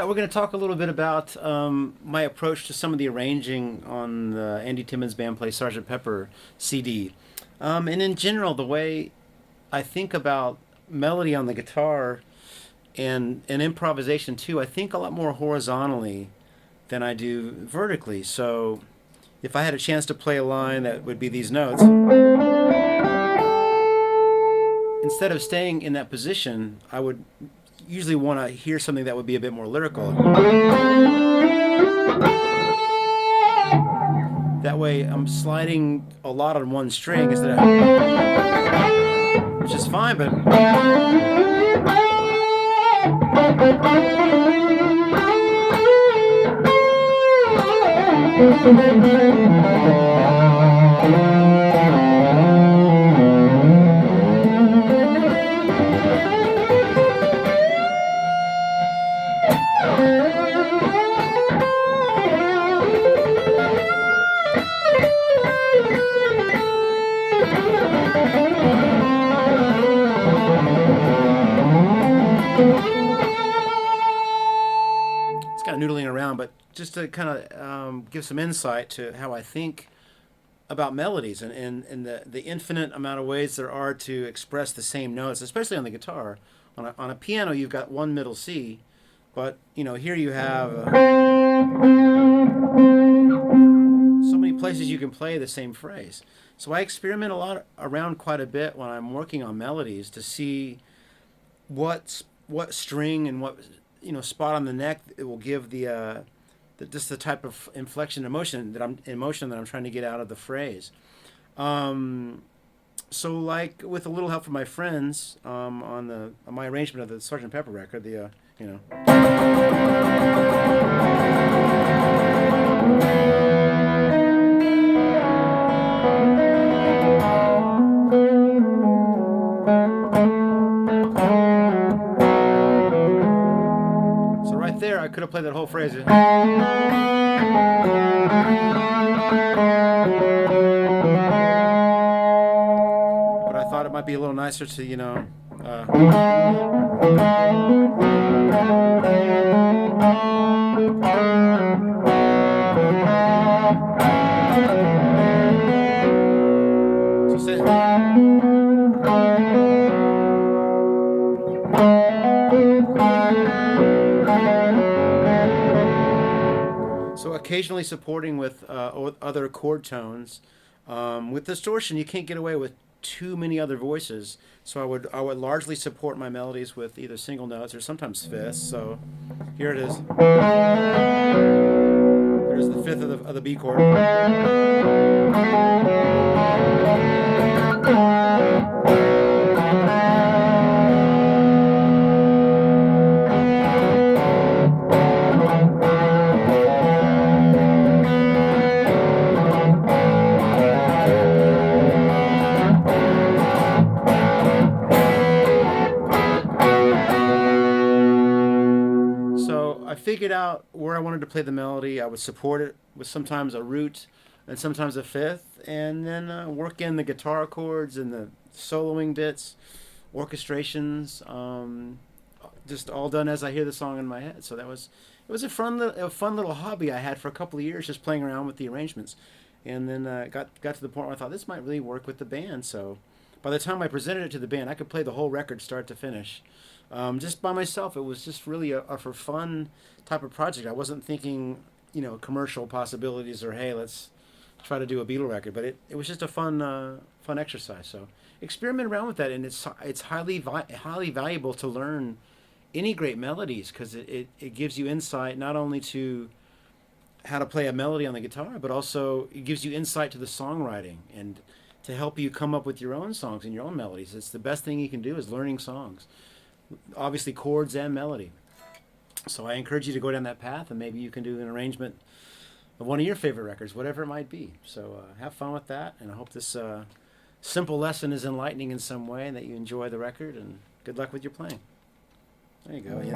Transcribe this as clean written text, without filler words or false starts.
we're going to talk a little bit about my approach to some of the arranging on the Andy Timmons Band Play Sgt. Pepper CD. And in general, the way I think about melody on the guitar and improvisation too, I think a lot more horizontally than I do vertically. So if I had a chance to play a line that would be these notes, instead of staying in that position, I would usually want to hear something that would be a bit more lyrical. That way I'm sliding a lot on one string instead of, which is fine, but it's kind of noodling around, but just to kind of give some insight to how I think about melodies and the infinite amount of ways there are to express the same notes, especially on the guitar. On a piano, you've got one middle C, but here you have so many places you can play the same phrase. So I experiment a lot around quite a bit when I'm working on melodies to see what string and what spot on the neck it will give just the type of inflection emotion that I'm trying to get out of the phrase. So like with a little help from my friends on my arrangement of the Sgt. Pepper record, so right there I could have played that whole phrase. I thought it might be a little nicer to, so say, so occasionally supporting with other chord tones. With distortion, you can't get away with too many other voices, so I would largely support my melodies with either single notes or sometimes fifths. So here it is. There's the fifth of the B chord. I figured out where I wanted to play the melody. I would support it with sometimes a root and sometimes a fifth, and then work in the guitar chords and the soloing bits, orchestrations, just all done as I hear the song in my head. So it was a fun little hobby I had for a couple of years, just playing around with the arrangements, and then got to the point where I thought this might really work with the band. So by the time I presented it to the band, I could play the whole record start to finish. Just by myself. It was just really a for fun type of project. I wasn't thinking, commercial possibilities or, hey, let's try to do a Beatle record. But it was just a fun exercise. So experiment around with that, and it's highly valuable to learn any great melodies, because it gives you insight not only to how to play a melody on the guitar, but also it gives you insight to the songwriting and to help you come up with your own songs and your own melodies. It's the best thing you can do is learning songs. Obviously chords and melody. So I encourage you to go down that path, and maybe you can do an arrangement of one of your favorite records, whatever it might be. So have fun with that, and I hope this simple lesson is enlightening in some way and that you enjoy the record, and good luck with your playing. There you go. Yeah.